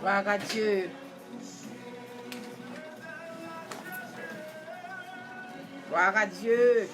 Gloire à Dieu. Gloire à Dieu.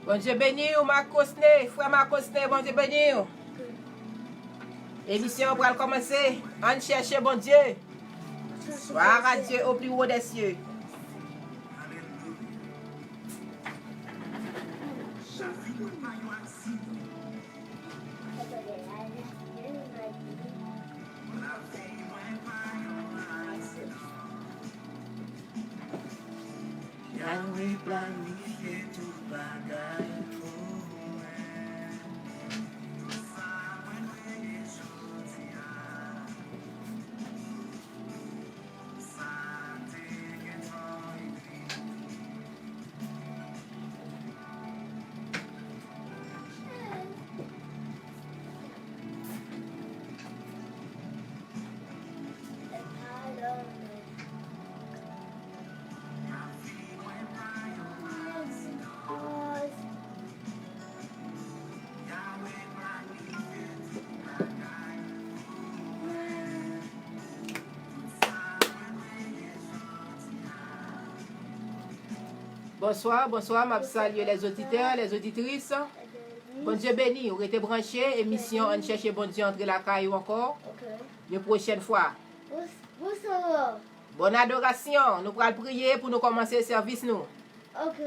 Bon Dieu béni ou Marcosné, frère Marcosné, bon Dieu béni ou. Émission va commencer. On cherche bon Dieu. Gloire à Dieu au plus haut des cieux. Planifié tout bagaille pour Bonsoir, bonsoir, m'a salué les auditeurs, les auditrices. Bon Dieu béni, vous êtes branchés, émission, on cherche bon Dieu entre la caille encore. Une prochaine fois. Bonsoir. Bonne adoration, nous allons prier pour nous commencer le service nous. Ok.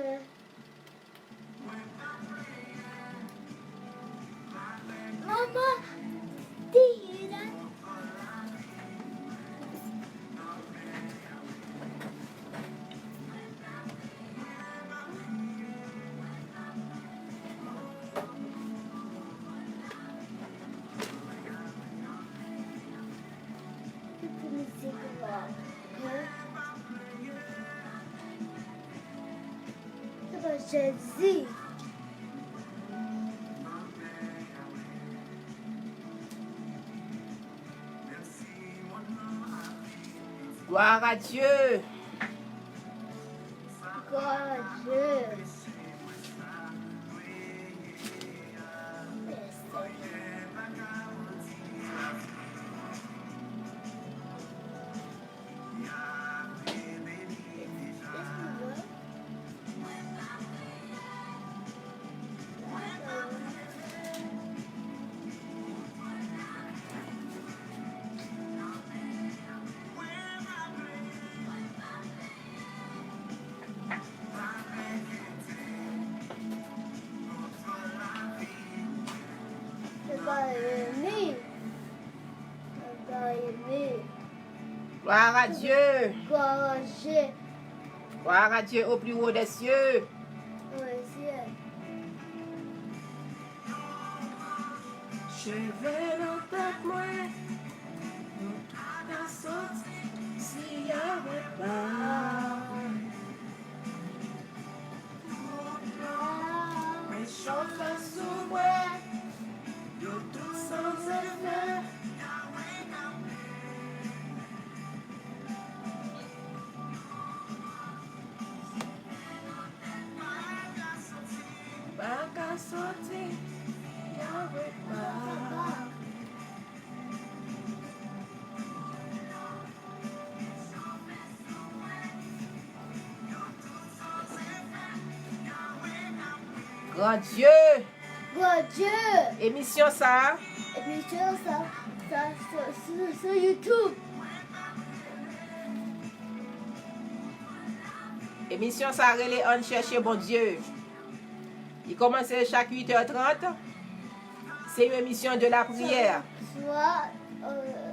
Maman, dis là. Jésus. Gloire à Dieu. Gloire à Dieu. Gloire à Dieu. Gloire à Dieu. Gloire à Dieu au plus haut des cieux. Je vais dans ta main, ta sortie, s'il y avait pas. Mes chauffeurs s'ouvraient, de tout sans effet. Pas qu'à sortir, il y avait pas. Grand Dieu. Grand Dieu. Émission ça. Émission ça sur YouTube. Émission ça relais on cherche bon Dieu. Il commence chaque 8h30. C'est une émission de la prière.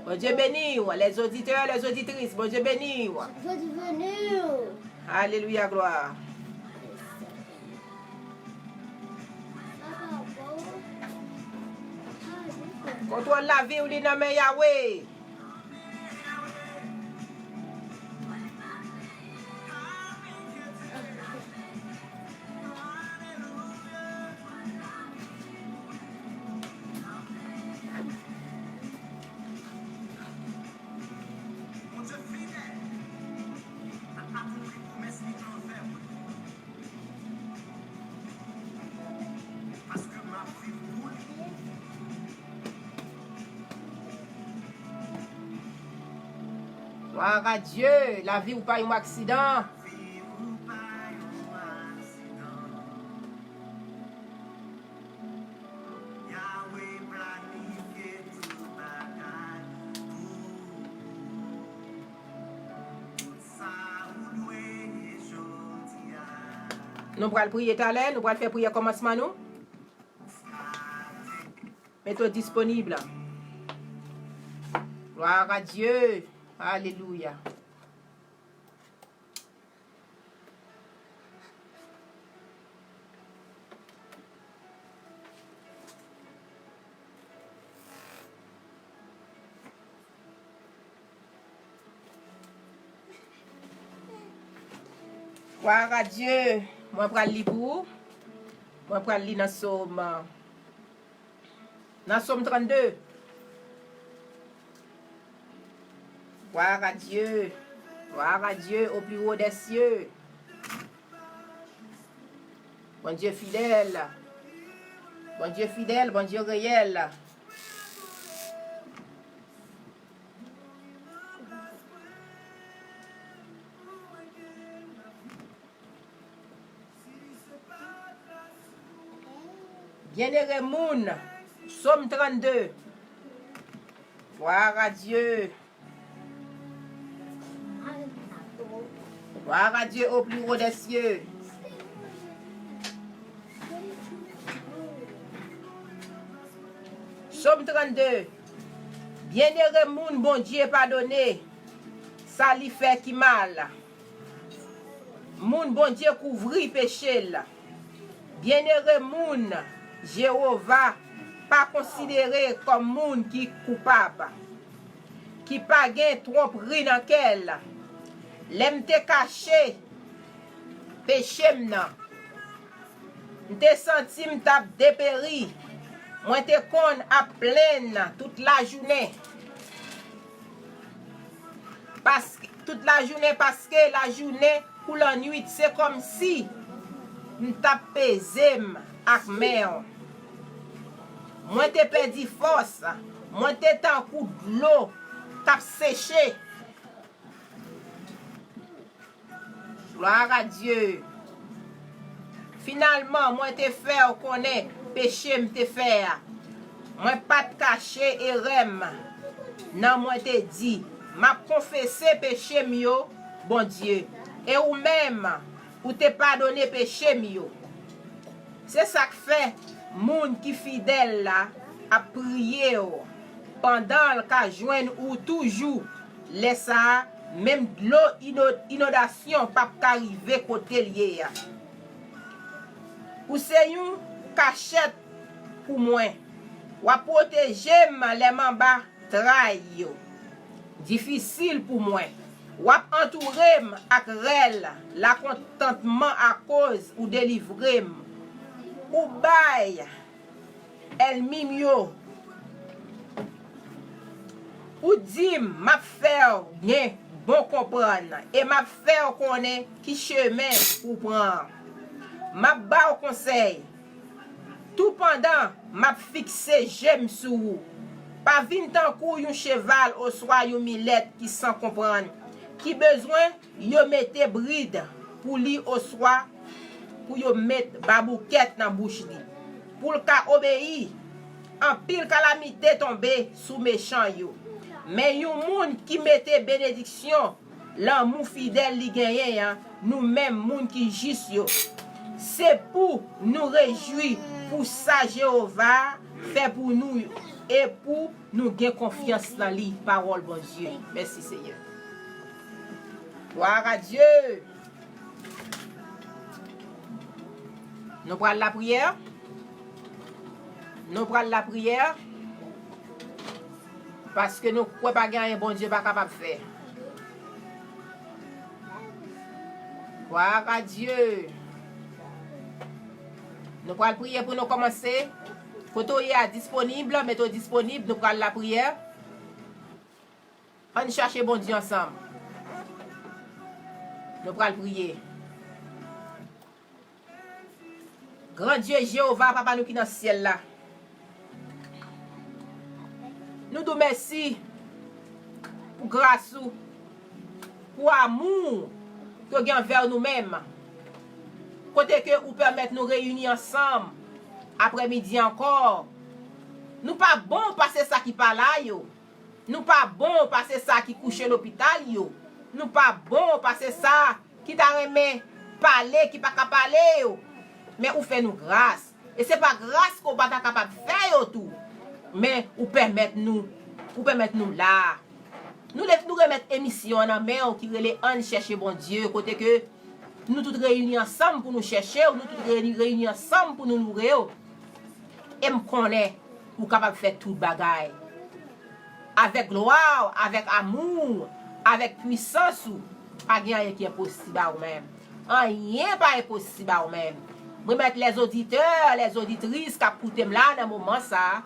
Bon Dieu béni, les auditeurs, les auditrices. Bon Dieu béni. Bon Dieu béni. Alléluia, gloire. Contrôle la vie ou les nomme Yahweh. Gloire à Dieu, la vie ou pas un accident. Nous allons prier tout à l'heure, nous allons faire prier commencement nous. Mettez disponible. Gloire à Dieu. Alléluia. Gloire à Dieu. Moi, je vais lire pour. Moi, je vais lire dans Somme 32. Gloire à Dieu. Gloire à Dieu au plus haut des cieux. Bon Dieu fidèle. Bon Dieu fidèle, bon Dieu réel. Bien-aimé moun, Psaume 32. Gloire à Dieu. Gloire à Dieu au plus haut des cieux. Psaume 32. Bien-aimé moun, bon Dieu pardonné, ça lui fait qui mal. Moun bon Dieu couvri péché là. Bien-aimé moun, Jéhovah pas considéré comme moun qui coupable, qui pas gain tromperie dans quel. L'aime te caché péché m'nan. M'te senti m'tap dépéri. Moi te kon à pleine toute la journée. Toute la journée parce que la journée pour la nuit c'est comme si m'tap pesé ak mer. Moi te perdu force. Moi te tan coup de l'eau tap séché. Gloire à Dieu. Finalement, moi te fait connaître péché m'te faire. Moi pas te cacher et rem. Non, moi te dit, m'a confessé péché mio, bon Dieu. Et ou même, ou te pardonner péché mio. C'est ça que fait moun qui fidèle là à prier pendant le cas joindre ou toujours laisse ça même de l'eau inondation pas arriver côté lié. Ou c'est une cachette pour moi. Ou à protéger les mamba trahi yo. Difficile pour moi. Ou à entourer ak rel la contentement à cause ou délivrer ou bay el mimio. Ou dit m'a faire bien bon comprendre et m'a faire connaître qui chemin pour prendre. M'a ba au conseil. Tout pendant m'a fixé j'aime sou. Pas vin tant kou yon cheval au soir yon millet qui sans comprendre. Qui besoin yo mette bride pour li au soir pour yo mettre babouquette dans bouche li. Pour le cas obéi en pile calamité tomber sous méchant yo. Mais yon moun qui mette bénédiction l'amour fidèle li gagne nous même moun qui juste yo. C'est pour nous réjouir pour ça Jéhovah fait pour nous et pour nous gagner confiance dans lui parole bon Dieu. Merci Seigneur. Gloire à Dieu. Nous prenons la prière. Nous prenons la prière. Parce que nous ne pouvons pas gagner bon Dieu pas capable de faire. Gloire à Dieu. Nous allons prier pour nous commencer. Photo est disponible, mettez disponible, nous allons la prière. On cherche bon Dieu ensemble. Nous allons prier. Grand Dieu Jéhovah, Papa nous qui dans le ciel là. Nous te remercions pour grâce, pour amour que nous avons envers nous-mêmes. Côté que vous permettez de nous réunir ensemble, après-midi encore. Nous pas bon passer ça qui parle là, yo. Nous pas bon passer ça qui couche à l'hôpital, yo. Nous pas bon passer ça qui t'a remis parler, qui pas capable parler, yo. Mais vous faites nous grâce. Et c'est pas grâce qu'on pas capable de faire, yo, tout. Mais vous permettez nous là. Nous remettre émission en main qui relève en chercher bon Dieu, côté que nous tous réunis ensemble pour nous chercher, nous tous réunis ensemble pour nous nourrir. Et me connaît pour capable faire tout bagaille. Avec gloire, avec amour, avec puissance, pas rien qui est possible à vous-même. Rien pas impossible à vous-même. Moi mettre les auditeurs, les auditrices qui écoutent là dans le moment ça.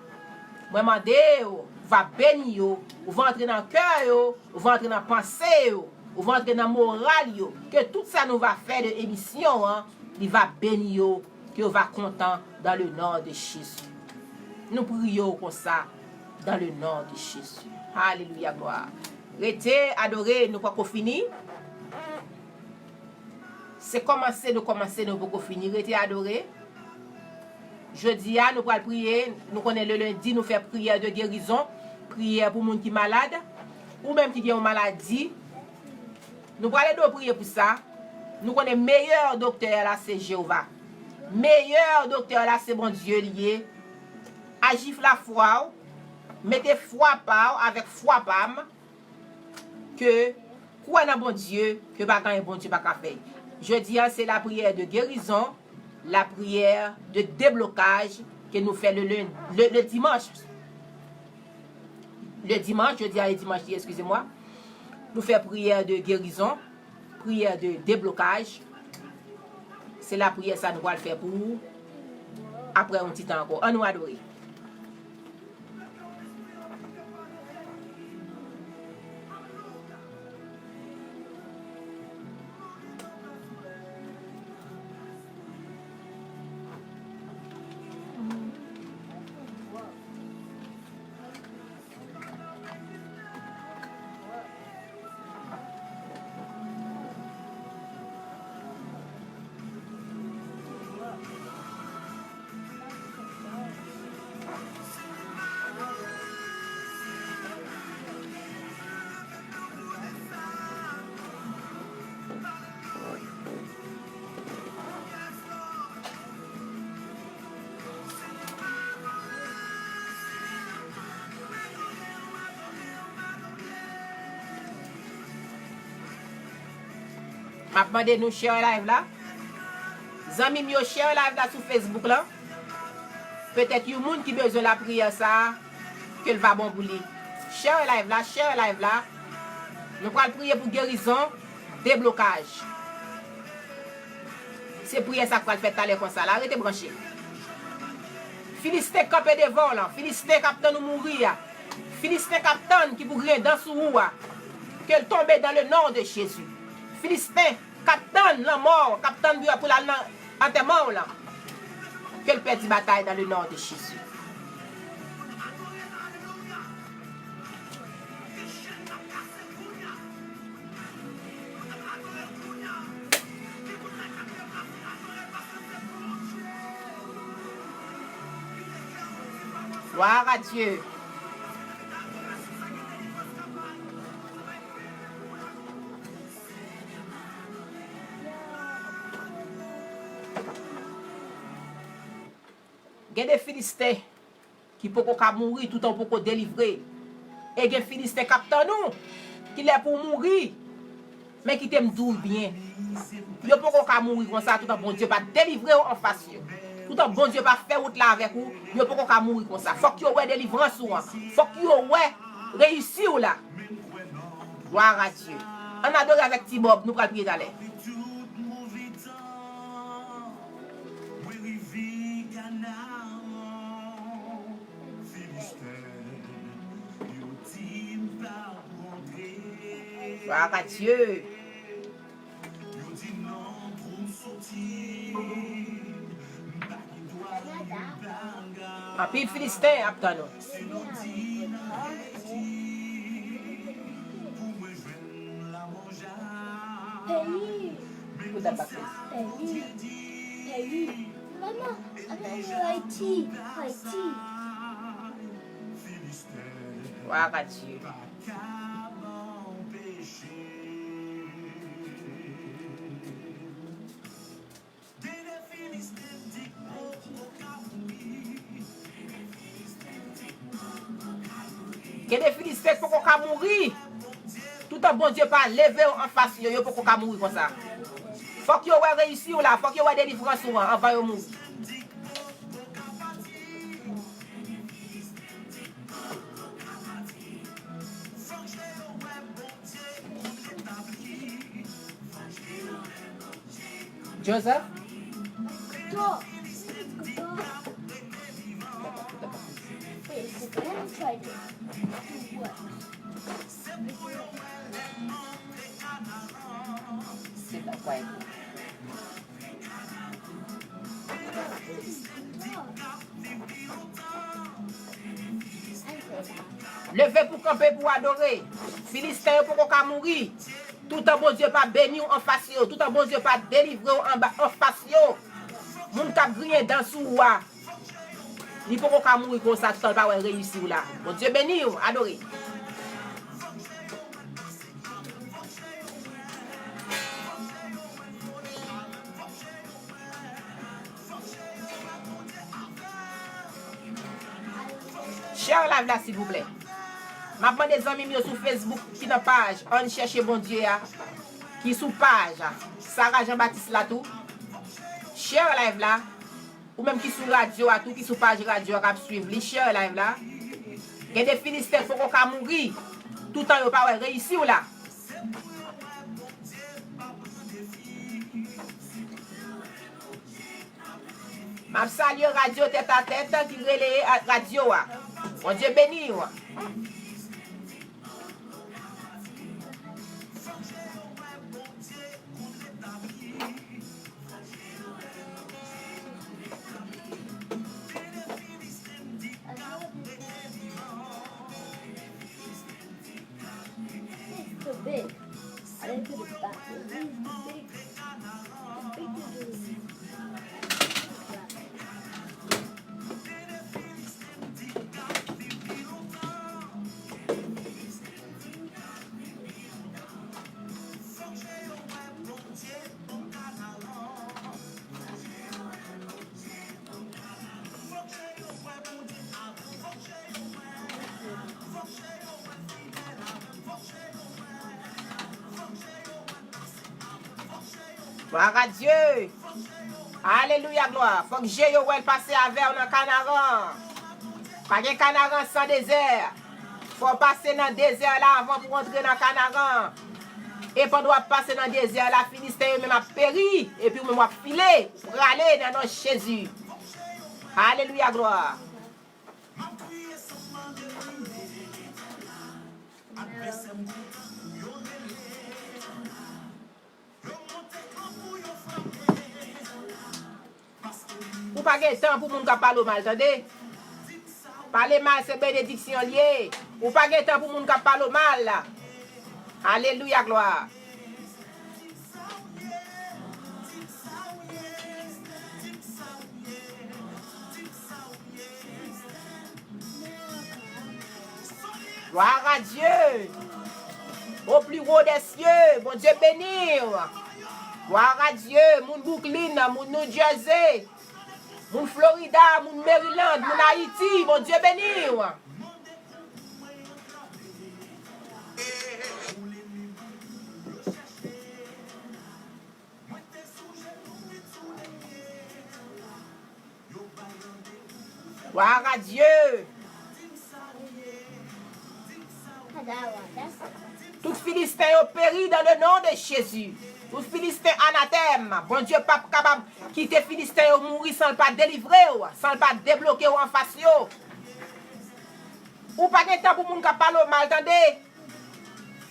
Moi demander va bénir, ou va entrer dans le cœur, ou va entrer dans la pensée, ou va entrer dans la morale, que tout ça nous va faire de émission, il va bénir, que va content dans le nom de Jésus. Nous prions comme ça, dans le nom de Jésus. Alléluia, gloire. Restez, adorez, nous pas fini. C'est commencer, nous pouvons finir. Restez, adorez. Jeudi, nous allons prier. Nous connaissons le lundi, nous faisons prière de guérison. Prière pour les gens qui sont malades. Ou même qui ont une maladie. Nous allons prier pour ça. Nous connaissons le meilleur docteur là, c'est Jéhovah. Meilleur docteur là, c'est bon Dieu lié. Agif la foi. Mettez foi par avec foi pam. Que quoi dans bon Dieu, que pas un bon Dieu pas faire. Je dis c'est la prière de guérison, la prière de déblocage que nous faisons le dimanche. Le dimanche, je dis le dimanche, excusez-moi. Nous faisons prière de guérison, prière de déblocage. C'est la prière ça nous va le faire pour vous. Après un petit temps encore, on nous adorer. m'a demandé nous share live là. Zami yo share live là sur Facebook là. Peut-être y a monde qui besoin la prière ça que va bon pour lui. Share live là. Nous allons prier pour guérison, déblocage. C'est prière ça qu'on va faire aller comme ça là, arrêtez brancher. Philistin campé devant là, Philistin capitaine nous mourir. Philistin capitaine qui pour rien dans sous roi. Qu'elle tombe dans le nom de Jésus. Philistin capitaine la mort, capitaine pour la enterrement là. Qu'elle perd bataille dans le nom de Jésus. Gloire à Dieu. Il y a des Philistins qui peuvent mourir tout en pour délivrer. Et il y a des Philistins qui nous qui sont pour mourir, mais qui t'aiment tout bien. Ils ne peuvent mourir comme ça tout en bon Dieu pas délivrer en face. Tout en bon Dieu pas faire route là avec vous. Ils ne peuvent pas mourir comme ça. Il faut qu'il y ait délivrance. Il faut qu'il y ait réussite là. Gloire à Dieu. On adore avec Tibob, nous allons prier d'aller. Gloire à Dieu. Un pays philistin, attends. Maman, Haïti. Gloire à Dieu. Il y a des Philistins qui peuvent mourir. Tout un bon Dieu pas lever en face, ils ne peuvent pas mourir comme ça. Il faut qu'il y ait réussite là, il faut qu'il y ait délivrance avant de mourir. Joseph? Toi. Let me try to do what? C'est pas quoi. Levez pour camper pour adorer. Philistin pour qu'on mourir. Tout un bon Dieu pas béni en face. Tout un bon Dieu pas délivré en face. Moun kap grien dans sou wa. Il faut qu'on mourir comme ça, tout le temps, pas réussir là. Bon Dieu béni, adoré. Cher live là, s'il vous plaît. Ma demande des amis sur Facebook qui dans page, on cherche bon Dieu, qui sous page, Sarah Jean-Baptiste là tout. Cher live là, ou même qui sous radio à tout, qui sous page radio à suivre, les cher live là. Il y a des Philistins qui font qu'on mourir, tout le temps, ils n'ont pas réussi ou là. Ma salue radio tête à tête qui relaie radio. Bon Dieu béni. Big. I didn't put it back. It's big. Gloire à Dieu. Alléluia, gloire. Faut que j'ai eu passer avec dans le Canaran. Pas de Canaran sans désert. Faut passer dans le désert là avant pour entrer dans le Canaran. Et pendant qu'on passe dans le désert là, Philistin même a péri. Et puis même a filé pour aller dans notre Jésus. Alléluia, gloire. Ou pas de temps pour moun ka parler mal, attendez? Parler mal, c'est bénédiction liée. Ou pas de temps pour moun ka parler mal là. Alléluia, gloire. Gloire à Dieu. Au plus haut des cieux, bon Dieu bénir. Gloire à Dieu, moun Brooklyn, moun New Jersey. Moun Florida, moun Maryland, moun Haïti, bon Dieu béni. Gloire à Dieu. Tout Philistin ont péri dans le nom de Jésus. Tout Philistin anathème. Bon Dieu, pas capable de quitter Philistin ou mourir sans le pas délivrer, sans le pas débloquer en face. Ou pas de temps pour moun qui parle mal, attendez.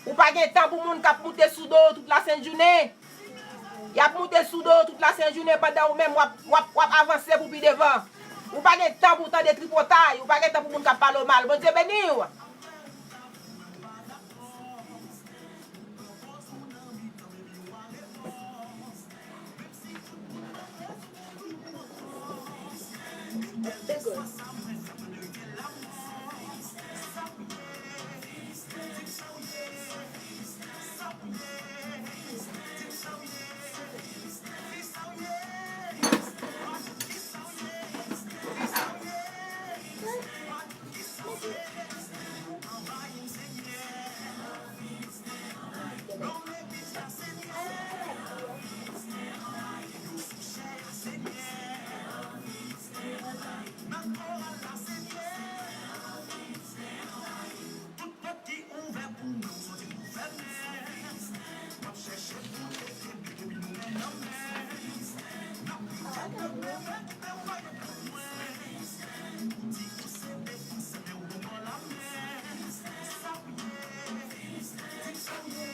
Ou pas de temps pour moun qui monter sous dos toute la sainte journée. Y a monter sous dos toute la sainte journée pendant ou même ou avancer pour plus devant. Ou pas de temps pour tant de tripotailles. Ou pas de temps pour moun qui parle mal. Bon Dieu béni.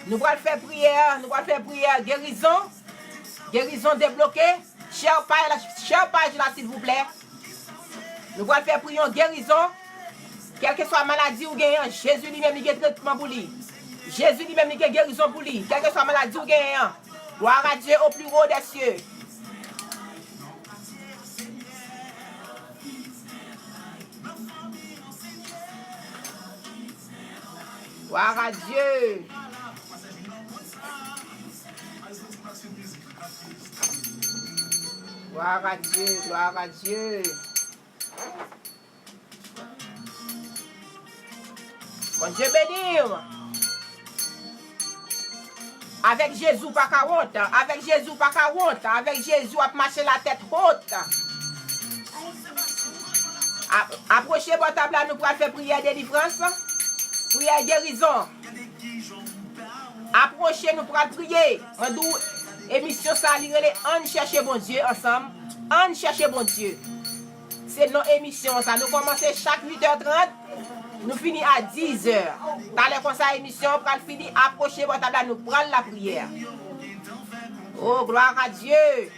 Nous allons faire prière, guérison débloquée. Cher page là, s'il vous plaît. Nous allons faire prière, guérison. Quelle que soit la maladie ou gagnant, Jésus lui-même il a traitement pour lui. Jésus lui-même il a guérison pour lui. Quelle que soit la maladie ou gagnant, gloire à Dieu au plus haut des cieux. Gloire à Dieu. Gloire à Dieu, gloire à Dieu. Bon Dieu béni. Avec Jésus, pas qu'à honte. Avec Jésus, pas qu'à honte. Avec Jésus, à marcher la tête haute. Approchez votre table là, nous pourrons faire prière de délivrance. Prière guérison. Approchez, nous pourrons prier. Émission ça, on cherche bon Dieu ensemble. On cherche bon Dieu. C'est nos émissions ça. Nous commençons chaque 8h30. Nous finissons à 10h. Dans les conseils émission, on va finir. Approchez votre table, nous prenons la prière. Oh, gloire à Dieu.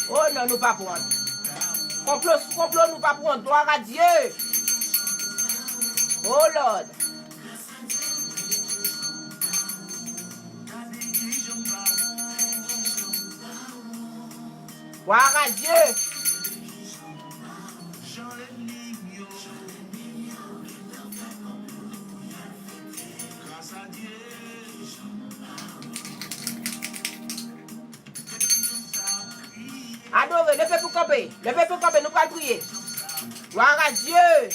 Oh non, nous pas prendre. Complot, nous pas prendre. Gloire à Dieu. Oh Lord. Gloire à Dieu. Adorez, levez pour camper. Levez pour camper, nous allons prier. Gloire à Dieu.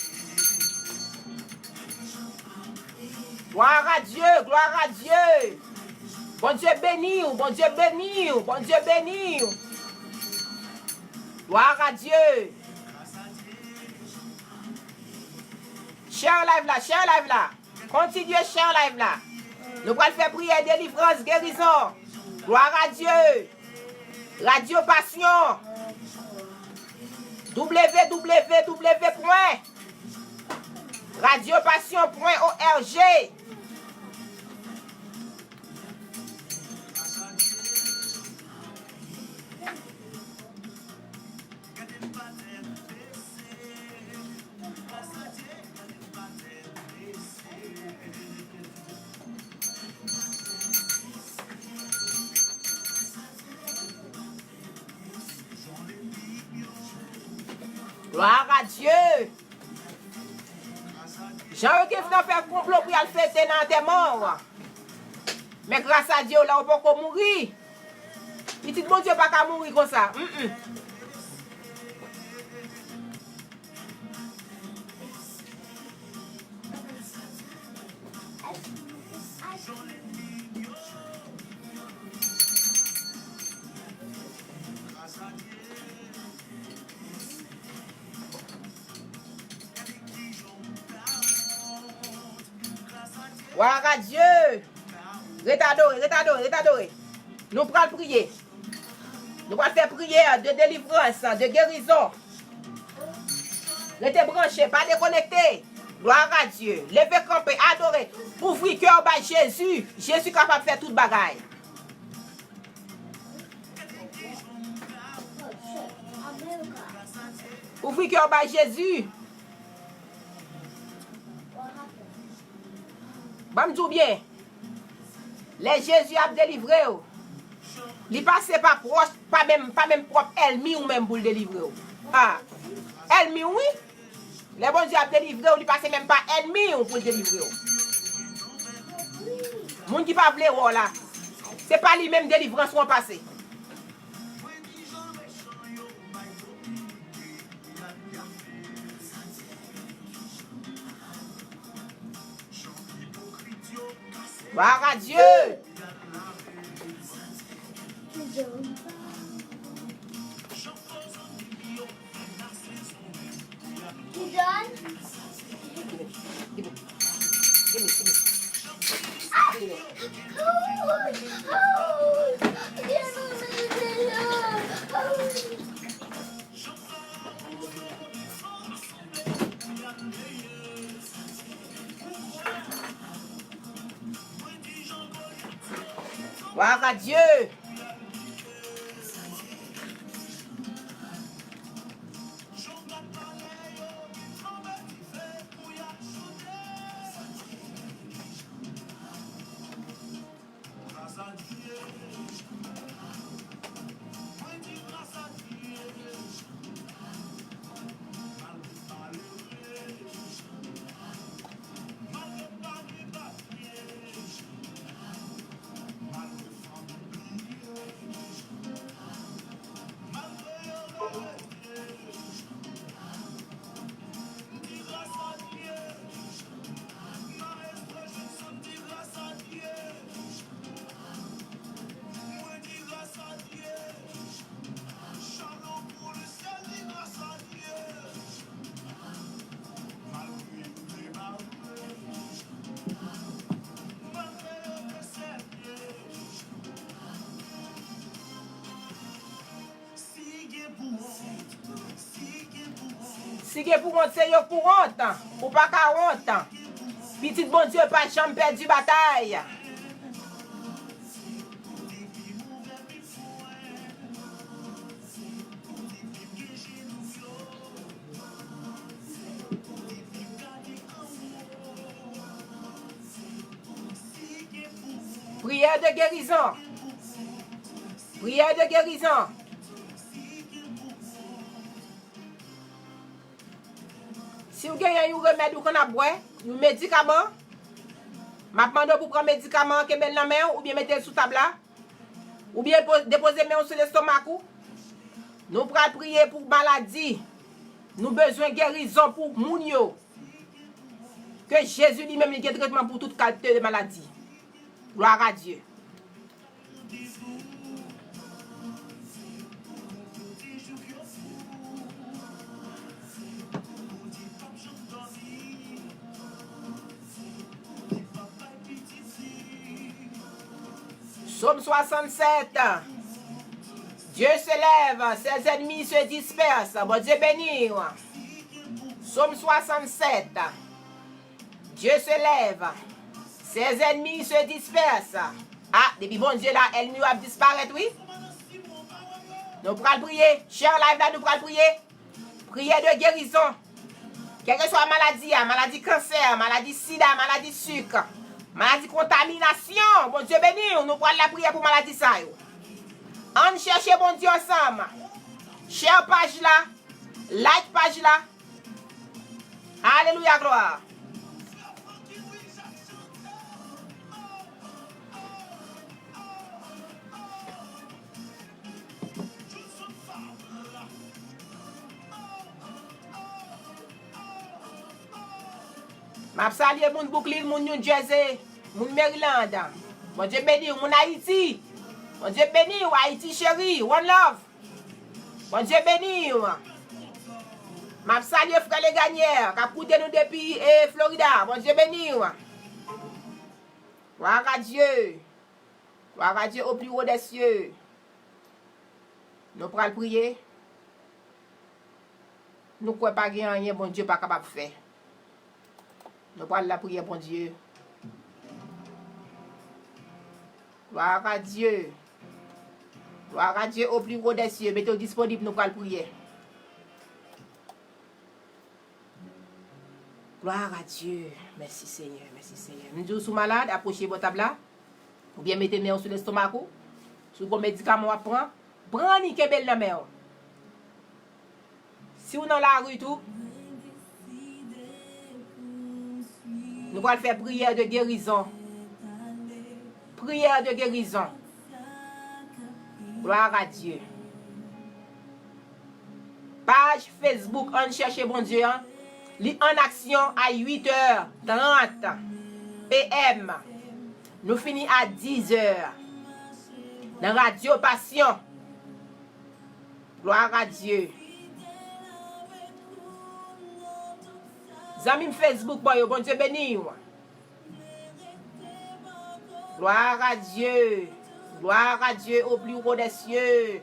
Gloire à Dieu, gloire à Dieu. Bon Dieu béni, bon Dieu béni, bon Dieu béni. Gloire à Dieu. Share live là. Continuez share live là. Nous allons faire prière, délivrance, guérison. Gloire à Dieu. Radio Passion. www.radiopassion.org. Gloire à Dieu. Jean qui fait faire complot pour le fêter dans tes morts. Mais grâce à Dieu, là, on peut pas mourir. Petit bon Dieu, pas qu'à mourir comme ça. Gloire à Dieu. Rétadoré. Nous prenons prier. Nous allons faire prière de délivrance, de guérison. Restez branchés, pas déconnectés. Gloire à Dieu. Levez camper, adorez. Ouvrez cœur par Jésus. Jésus est capable de faire toute bagaille. Ouvrez cœur par Jésus. Bon, me dis bien. Les Jésus a délivré. Il passe pas proche, pas même propre ennemi ou même pour le délivrer. Ah, ennemi oui. Les bons Dieu a délivré, il passe même pas ennemi pour le délivrer. Moun qui pas vle là. C'est pas lui même délivrance qu'on passe. Gloire à Dieu. Gloire à Dieu. Si vous pour honte, c'est pour honte. Ou pas qu'à honte. Petit bon Dieu, pas jamais perdu bataille. Prière de guérison. Prière de guérison. Si vous avez un remède ou qu'on a boire, un médicament, ma demande pour prendre un médicament que met la main ou bien mettez sous table là, ou bien déposer main sur l'estomac. Nous pourrons prier pour maladie. Nous avons besoin de guérison pour Mounio. Que Jésus lui-même ait traitement pour toute qualité de maladie. Gloire à Dieu. Psaume 67. Dieu se lève, ses ennemis se dispersent. Bon Dieu béni. Psaume 67. Dieu se lève, ses ennemis se dispersent. Ah, depuis bon Dieu là, l'ennemi va disparaître, oui. Nous pourrons prier. Cher live là, nous pourrons prier. Prière de guérison. Quelle que soit maladie, maladie cancer, maladie sida, maladie sucre, maladie contamination. Bon Dieu béni, nous pourrons la prière pour maladie ça. On cherche bon Dieu ensemble. Cher page là, like page là. Alléluia, gloire. Je salue mon Brooklyn, mon New Jersey, mon Maryland. Mon Dieu béni, mon Haïti. Mon Dieu béni, Haïti chéri, one love. Mon Dieu béni. Je salue frère les gagnants, qui a coûté nous depuis Florida. Mon Dieu béni. Gloire à Dieu. Gloire à Dieu au plus haut des cieux. Nous pourrons prier. Nous ne pouvons pas gagner rien, bon Dieu, pas capable de faire. Nous parlons la prière, bon Dieu. Gloire à Dieu. Gloire à Dieu au plus haut des cieux. Mettez-vous disponible, nous parlons prier. Gloire à Dieu. Merci Seigneur, merci Seigneur. Nous sommes malades, approchez votre table là. Ou bien mettez main sur l'estomac. Si vous avez un médicament à prendre, prenez une belle la main. Si vous êtes dans la rue, tout. Nous allons faire prière de guérison. Prière de guérison. Gloire à Dieu. Page Facebook, on cherche bon Dieu. En action à 8h30 PM. Nous finissons à 10h. Dans Radio Passion. Gloire à Dieu. Amis Facebook, bon Dieu béni. Gloire à Dieu. Gloire à Dieu au plus haut des cieux.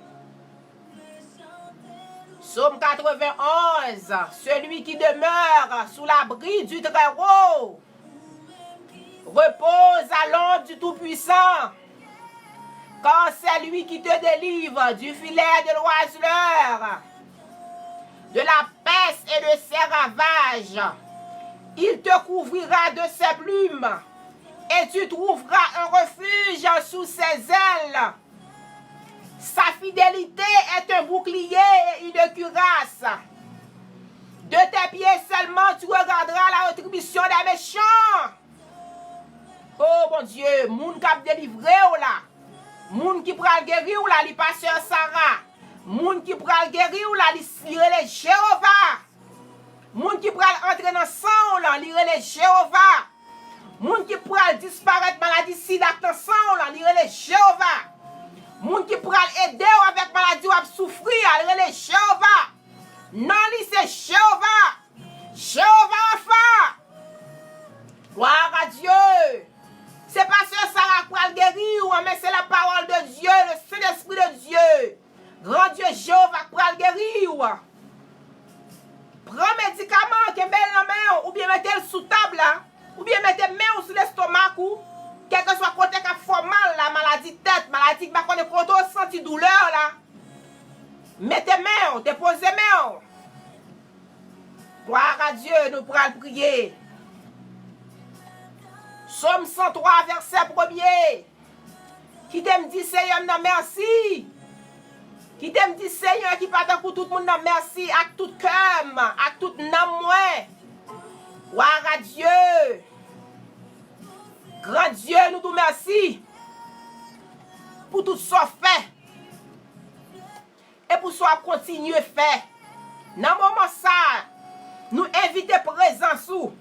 Psaume 91. Celui qui demeure sous l'abri du Très-Haut repose à l'ombre du Tout-Puissant. Car c'est lui qui te délivre du filet de l'oiseleur, de la peste et de ses ravages. Il te couvrira de ses plumes et tu trouveras un refuge sous ses ailes. Sa fidélité est un bouclier et une cuirasse. De tes pieds seulement tu regarderas la rétribution des méchants. Oh mon Dieu, moun qui a délivré ou là. Moun qui pral guérir ou là, li pasteur Sarah. Moun qui pral guérir ou là, li les Jéhovah. Moun qui pral entrer dans sang là, li les Jéhovah. Moun qui pral disparaître maladie sida dans sang là, li les Jéhovah. Moun qui pral aider avec maladie ou à souffrir, li les Jéhovah. Non, li c'est Jéhovah. Jéhovah enfin. Gloire à Dieu. C'est pas ce Sarah qui va guérir, mais c'est la parole de Dieu, le Saint-Esprit de Dieu. Grand Dieu Jéhovah qui va guérir. prend médicament, qui belle la main, ou bien mettez le sous table là, ou bien mettez main sur l'estomac ou, quel que soit côté qui a fait mal, la maladie tête, maladie qui va connaître côté senti douleur là. Mettez main, déposez main. Gloire à Dieu, nous pourrons prier. Somme 103, verset 1er. Qui t'aime dit Seigneur, non merci. Qui t'aime dit Seigneur, qui parle pour tout le monde, non merci. Avec tout cœur, avec tout nom moins. Gloire à Dieu. Grand Dieu, nous te merci. Pour tout ça fait. Et pour ça continuer faire. Dans le moment ça, nous invitons présence ou.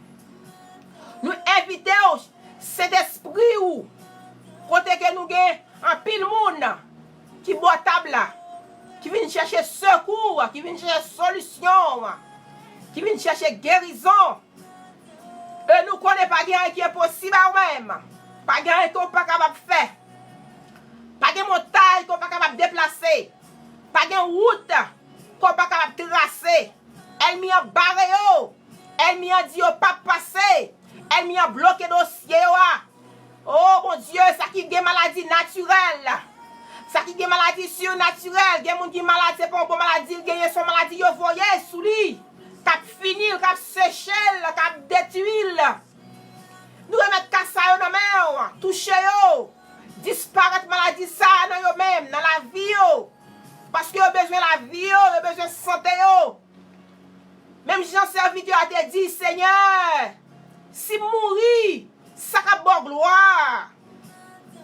Nous invitons cet esprit ou. Côté que nous avons un pile monde qui boit table là. Qui vient chercher secours, qui vient chercher solution, qui vient chercher guérison. Et nous ne connaissons pas rien qui est possible à nous-mêmes. Pas rien qu'on n'est pas capable de faire. Pas de montagne qu'on n'est pas capable de déplacer. Pas de route qu'on n'est pas capable de tracer. Elle m'y a barré. Elle m'y a dit pas passer. Elle m'y a bloqué dossier. Oh mon Dieu, ça qui est des maladies naturelles. Ça qui est des maladies surnaturelles. Il y a des gens qui sont malades, c'est pas une bonne maladie. Il y a son maladie, ils voyez sous lui. Cap fini, cap séché, cap détruit. Nous remettre ça dans la main, toucher yo, disparaître maladie ça dans yo même, dans la vie yo. Parce que yo besoin de la vie yo, yo besoin de santé yo. Même Jean serviteur a te dit Seigneur, si mourir, ça ka bon gloire.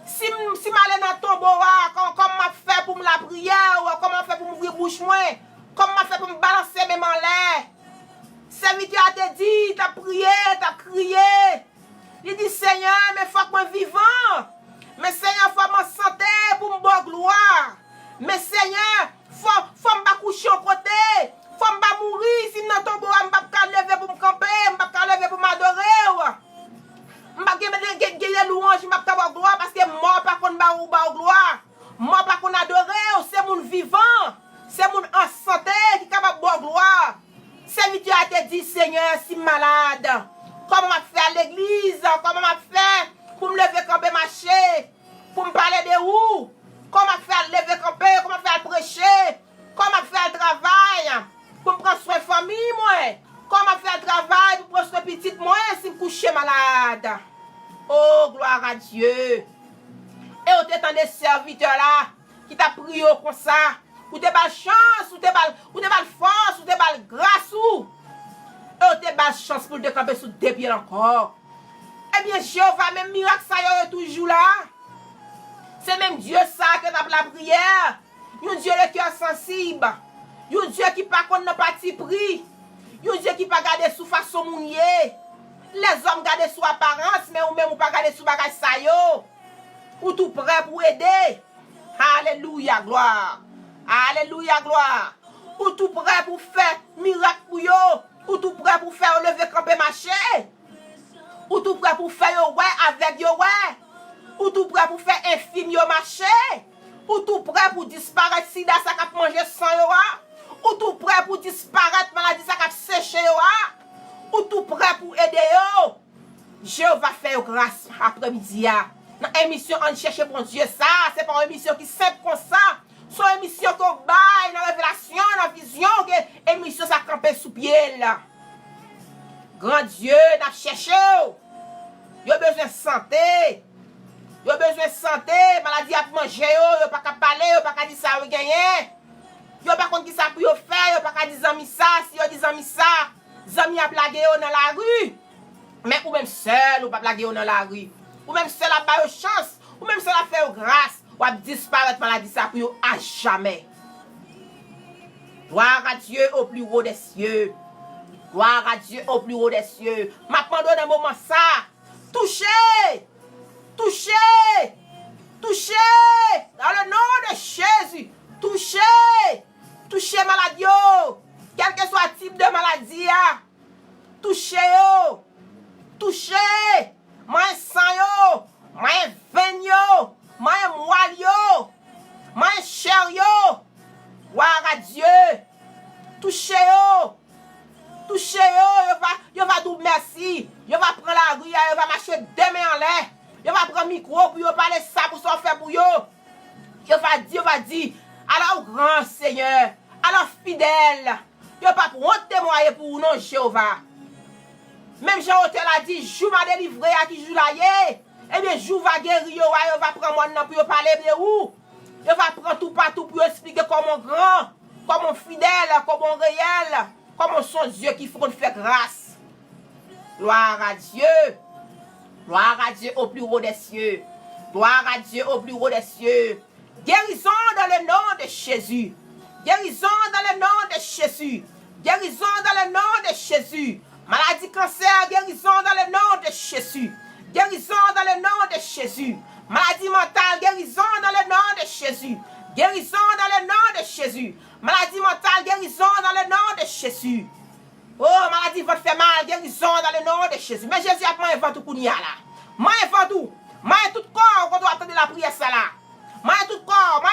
Si m'aller dans ton bois, comme m'a fait pour me la prière, comment fait pour m'ouvrir bouche moi, comment m'a fait pour me balancer même en l'air. Serviteur a te dit, t'as prié, t'as crié. Il dit Seigneur, mais faut que moi vivant. Mais Seigneur, faut m'en santé pour me bonne gloire. Mais Seigneur, faut me coucher au côté. Faut me mourir si dans ton bois, je ne peux pas lever pour me camper, je ne peux pas lever pour m'adorer. Je ne peux pas gagner louange, je ne peux pas avoir gloire parce que moi, pas qu'on va gloire. Moi, pas qu'on adorer, c'est mon vivant. C'est mon en santé qui est capable de boire gloire. Serviteur a te dit, Seigneur, si malade, comment m'a fait à l'église, comment m'a fait pour me lever camper marcher, pour me parler de où, comment m'a fait à lever camper, comment m'a fait à prêcher, comment m'a fait à travail, pour me prendre soin de famille, moi, comment m'a fait à travail, pour prendre soin de petite, moi, si me coucher malade. Oh, gloire à Dieu. Et on t'étend des serviteurs là, qui t'a prié comme ça, ou te bal chance, ou te bal force, ou te bal grâce, ou te bal chance pour te camper sous deux pieds encore. Eh bien, Jéhovah, même miracle, ça y est toujours là. C'est même Dieu ça que t'as la prière. Un Dieu le cœur sensible. Un Dieu qui pas qu'on n'a pas de prix. Un Dieu qui pas garder sous façon mounier. Les hommes gardent sous apparence, mais ou même ou pas garder sous bagage ça yo. Ou tout prêt pour aider. Alléluia, gloire. Alléluia, gloire. Ou tout prêt pour faire miracle pour yo. Ou tout prêt pour faire lever camper marcher. Ou tout prêt pour faire yo ouais avec yo ouais. Ou tout prêt pour faire infime yo marcher. Ou tout prêt pour disparaître sida ça cap manger sans yo. Ou tout prêt pour disparaître maladie ça cap sécher yo. Ou tout prêt pour aider yo. Jéhovah fait yo grâce après-midi. Dans émission on cherche bon Dieu ça, c'est pas une émission qui simple comme ça. C'est une émission qu'on baille dans révélation, dans vision que émission ça camper sous pied là. Grand Dieu n'a cherché. Yo besoin de santé. Yo besoin de santé, maladie à manger yo pas qu'à parler, yo pas qu'à dire ça yo gagner. Yo pas contre qui ça pour yo faire, yo pas qu'à dire zami ça, si yo dit zami ça, zami a blagué yo dans la rue. Mais ou même seul ou pas blagué yo dans la rue. Ou même seul a ba yo chance, ou même seul a fait yo grâce, ou a disparaître maladie ça pour yo à jamais. Gloire à Dieu au plus haut des cieux. Gloire à Dieu au plus haut des cieux. Maintenant dans un moment ça, touchez. Touchez, touchez, dans le nom de Jésus, touchez, touchez maladie, quel que soit le type de maladie, touchez, touchez, moi sang, moi veine, moi moelle, moi chair, gloire à Dieu, touchez, ça fait pour yo. Yo va dire, alors grand Seigneur, alors fidèle. Yo pas pour témoigner pour non Jéhovah. Même Jean-Hôtel a dit, jou m'a délivré à qui jou la yé. Eh bien, jou va guérir yo, yo va prendre moi nan pour yo parler de où. Yo va prendre tout partout pour expliquer comment grand, comment fidèle, comment réel, comment son Dieu qui faut faire grâce. Gloire à Dieu. Gloire à Dieu au plus haut des cieux. Gloire à Dieu au plus haut des cieux. Guérison dans le nom de Jésus. Guérison dans le nom de Jésus. Guérison dans le nom de Jésus. Maladie cancer, guérison dans le nom de Jésus. Guérison dans le nom de Jésus. Maladie mentale, guérison dans le nom de Jésus. Guérison dans le nom de Jésus. Maladie mentale, guérison dans le nom de Jésus. Oh, maladie va te faire mal, guérison dans le nom de Jésus. Mais Jésus a pas inventé tout là. Moi inventé. Moi tout corps quand on attend la prière ça là. Moi tout corps, moi